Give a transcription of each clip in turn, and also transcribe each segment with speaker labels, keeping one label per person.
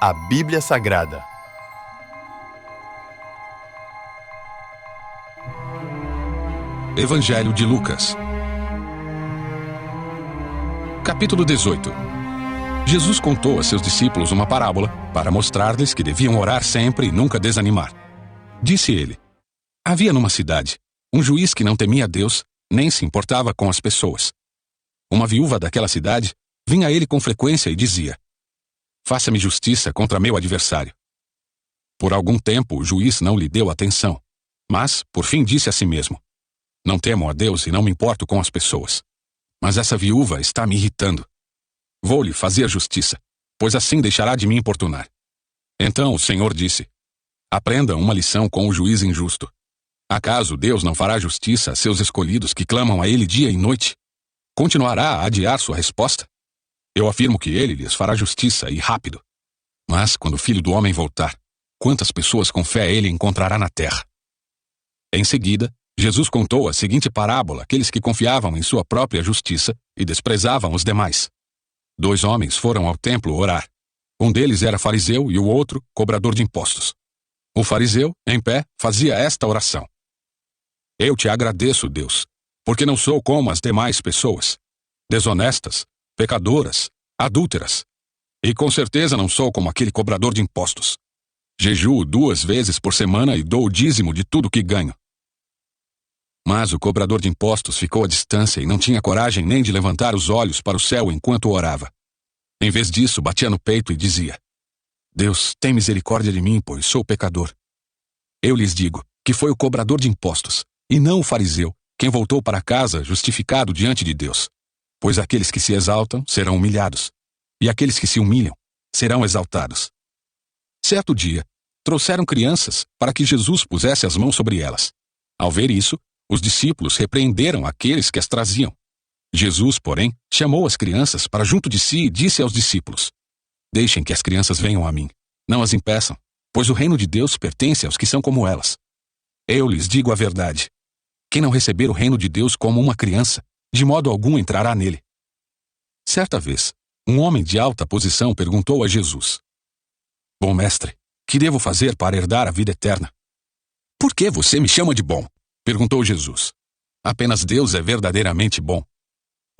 Speaker 1: A Bíblia Sagrada.
Speaker 2: Evangelho de Lucas. Capítulo 18. Jesus contou a seus discípulos uma parábola para mostrar-lhes que deviam orar sempre e nunca desanimar. Disse ele: havia numa cidade um juiz que não temia a Deus, nem se importava com as pessoas. Uma viúva daquela cidade vinha a ele com frequência e dizia: faça-me justiça contra meu adversário. Por algum tempo o juiz não lhe deu atenção, mas, por fim, disse a si mesmo: não temo a Deus e não me importo com as pessoas. Mas essa viúva está me irritando. Vou-lhe fazer justiça, pois assim deixará de me importunar. Então o Senhor disse: aprenda uma lição com o juiz injusto. Acaso Deus não fará justiça a seus escolhidos que clamam a Ele dia e noite? Continuará a adiar sua resposta? Eu afirmo que Ele lhes fará justiça, e rápido. Mas, quando o Filho do Homem voltar, quantas pessoas com fé Ele encontrará na terra? Em seguida, Jesus contou a seguinte parábola àqueles que confiavam em sua própria justiça e desprezavam os demais. 2 homens foram ao templo orar. Um deles era fariseu e o outro cobrador de impostos. O fariseu, em pé, fazia esta oração: eu te agradeço, Deus, porque não sou como as demais pessoas, desonestas, pecadoras, adúlteras. E com certeza não sou como aquele cobrador de impostos. Jejuo 2 vezes por semana e dou o dízimo de tudo que ganho. Mas o cobrador de impostos ficou à distância e não tinha coragem nem de levantar os olhos para o céu enquanto orava. Em vez disso, batia no peito e dizia: Deus, tem misericórdia de mim, pois sou pecador. Eu lhes digo que foi o cobrador de impostos, e não o fariseu, quem voltou para casa justificado diante de Deus. Pois aqueles que se exaltam serão humilhados, e aqueles que se humilham serão exaltados. Certo dia, trouxeram crianças para que Jesus pusesse as mãos sobre elas. Ao ver isso, os discípulos repreenderam aqueles que as traziam. Jesus, porém, chamou as crianças para junto de si e disse aos discípulos: deixem que as crianças venham a mim, não as impeçam, pois o reino de Deus pertence aos que são como elas. Eu lhes digo a verdade: quem não receber o reino de Deus como uma criança, de modo algum entrará nele. Certa vez, um homem de alta posição perguntou a Jesus: bom mestre, que devo fazer para herdar a vida eterna? Por que você me chama de bom? Perguntou Jesus. Apenas Deus é verdadeiramente bom.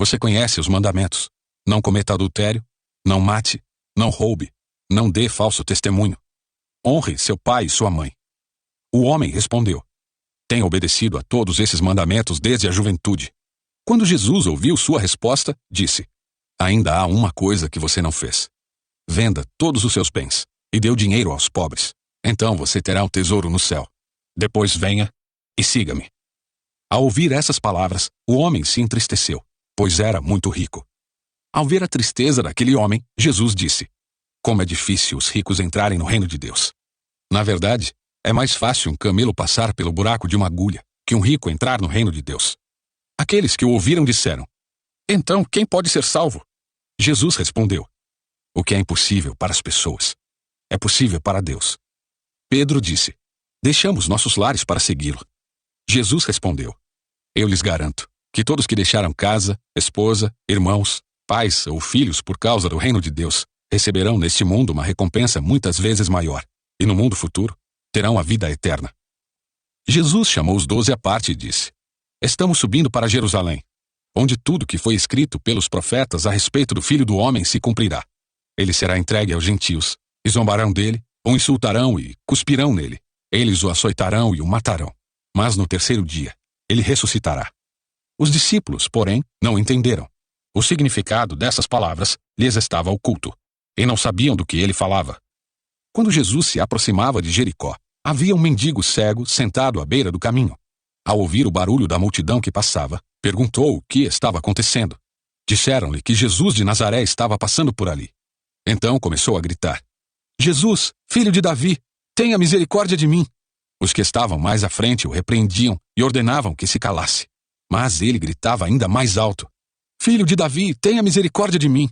Speaker 2: Você conhece os mandamentos: não cometa adultério, não mate, não roube, não dê falso testemunho. Honre seu pai e sua mãe. O homem respondeu: tenho obedecido a todos esses mandamentos desde a juventude. Quando Jesus ouviu sua resposta, disse: ainda há uma coisa que você não fez. Venda todos os seus bens e dê o dinheiro aos pobres. Então você terá um tesouro no céu. Depois venha e siga-me. Ao ouvir essas palavras, o homem se entristeceu, pois era muito rico. Ao ver a tristeza daquele homem, Jesus disse: como é difícil os ricos entrarem no reino de Deus. Na verdade, é mais fácil um camelo passar pelo buraco de uma agulha que um rico entrar no reino de Deus. Aqueles que o ouviram disseram: então, quem pode ser salvo? Jesus respondeu: o que é impossível para as pessoas é possível para Deus. Pedro disse: deixamos nossos lares para segui-lo. Jesus respondeu: eu lhes garanto que todos que deixaram casa, esposa, irmãos, pais ou filhos por causa do reino de Deus receberão neste mundo uma recompensa muitas vezes maior, e no mundo futuro terão a vida eterna. Jesus chamou os 12 à parte e disse: estamos subindo para Jerusalém, onde tudo que foi escrito pelos profetas a respeito do Filho do Homem se cumprirá. Ele será entregue aos gentios, e zombarão dele, o insultarão e cuspirão nele. Eles o açoitarão e o matarão. Mas no terceiro dia, ele ressuscitará. Os discípulos, porém, não entenderam. O significado dessas palavras lhes estava oculto, e não sabiam do que ele falava. Quando Jesus se aproximava de Jericó, havia um mendigo cego sentado à beira do caminho. Ao ouvir o barulho da multidão que passava, perguntou o que estava acontecendo. Disseram-lhe que Jesus de Nazaré estava passando por ali. Então começou a gritar: Jesus, filho de Davi, tenha misericórdia de mim. Os que estavam mais à frente o repreendiam e ordenavam que se calasse. Mas ele gritava ainda mais alto: filho de Davi, tenha misericórdia de mim.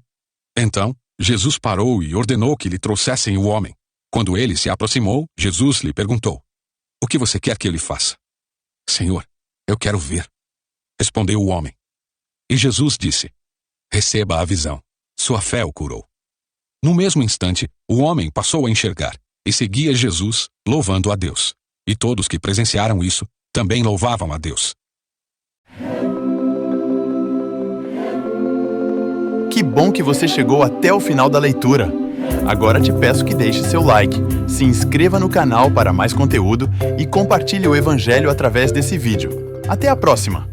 Speaker 2: Então Jesus parou e ordenou que lhe trouxessem o homem. Quando ele se aproximou, Jesus lhe perguntou: o que você quer que eu lhe faça? Senhor, eu quero ver, respondeu o homem. E Jesus disse: receba a visão, sua fé o curou. No mesmo instante, o homem passou a enxergar e seguia Jesus, louvando a Deus. E todos que presenciaram isso também louvavam a Deus.
Speaker 1: Que bom que você chegou até o final da leitura! Agora te peço que deixe seu like, se inscreva no canal para mais conteúdo e compartilhe o Evangelho através desse vídeo. Até a próxima!